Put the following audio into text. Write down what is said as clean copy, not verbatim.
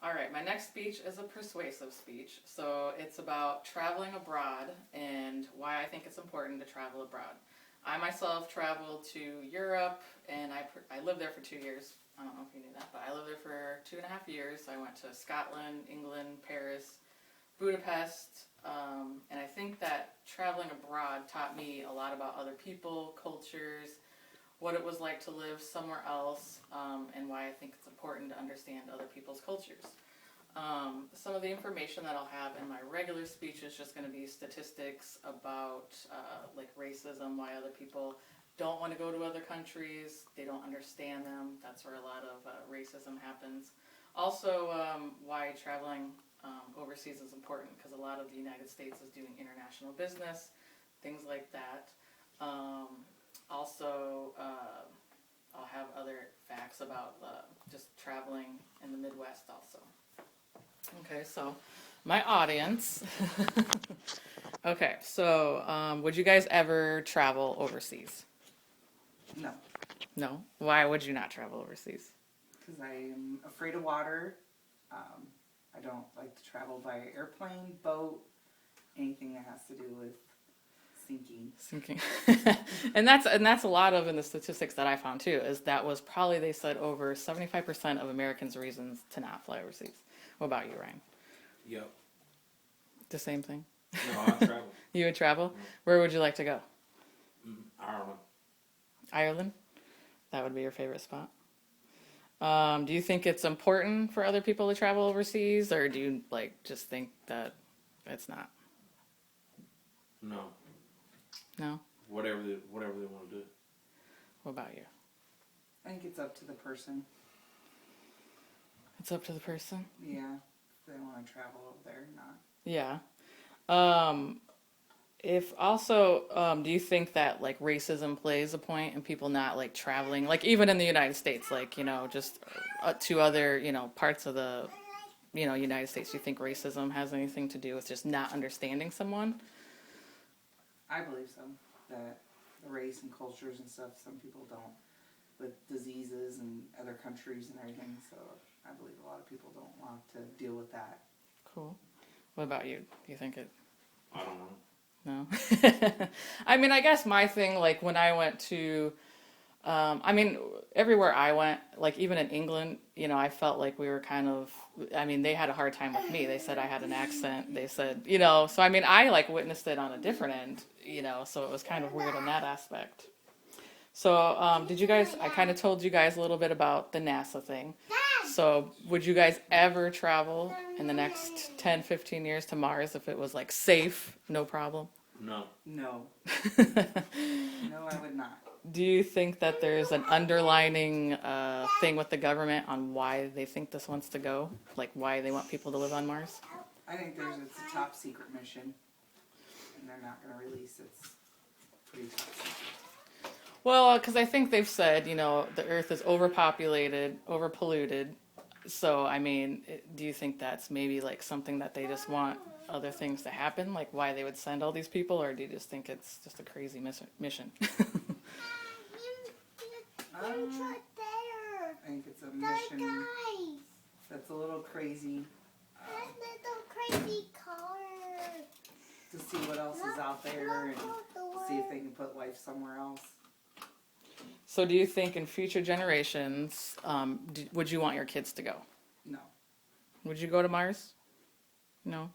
All right, my next speech is a persuasive speech. So it's about traveling abroad and why I think it's important to travel abroad. I myself traveled to Europe and I lived there for 2 years. I don't know if you knew that, but I lived there for 2.5 years. I went to Scotland, England, Paris, Budapest, and I think that traveling abroad taught me a lot about other people, cultures, what it was like to live somewhere else, and why I think it's important to understand other people's cultures. Some of the information that I'll have in my regular speech is just going to be statistics about like racism, why other people don't want to go to other countries, they don't understand them. That's where a lot of racism happens. Also, why traveling overseas is important, because a lot of the United States is doing international business, things like that. Also, I'll have other facts about just traveling in the Midwest also. Okay, so my audience. Okay, so would you guys ever travel overseas? No, No? Why would you not travel overseas? because I am afraid of water. I don't like to travel by airplane, boat, anything that has to do with sinking. Sinking. and that's a lot of in the statistics that I found too, is that was probably, they said, over 75% of Americans' reasons to not fly overseas. What about you, Ryan? Yep. The same thing? No, I travel. You would travel? Where would you like to go? Ireland. Ireland? That would be your favorite spot? Do you think it's important for other people to travel overseas, or do you just think that it's not? No. No? Whatever they want to do. What about you? I think it's up to the person. It's up to the person? Yeah, if they want to travel over there or not. Yeah. If also, do you think that racism plays a point in people not traveling, even in the United States, just to other, parts of the, United States? Do you think racism has anything to do with just not understanding someone? I believe so. That the race and cultures and stuff, some people don't, with diseases and other countries and everything. So I believe a lot of people don't want to deal with that. Cool. What about you? Do you think it? I don't know. No. I mean, I guess my thing, when I went to, everywhere I went, even in England, I felt like we were kind of, they had a hard time with me. They said I had an accent. They said, so I witnessed it on a different end, so it was kind of weird in that aspect. So, did you guys, I kind of told you guys a little bit about the NASA thing. So, would you guys ever travel in the next 10, 15 years to Mars if it was safe, no problem? No. No. No, I would not. Do you think that there's an underlining thing with the government on why they think this wants to go? Why they want people to live on Mars? I think it's a top secret mission, and they're not going to release it. It's pretty top secret. Well, because I think they've said, the Earth is overpopulated, overpolluted. So, do you think that's maybe something that they just want other things to happen? Why they would send all these people? Or do you just think it's just a crazy mission? I think it's a mission that's a little crazy. To see what else is out there and see if they can put life somewhere else. So do you think in future generations, would you want your kids to go? No. Would you go to Mars? No?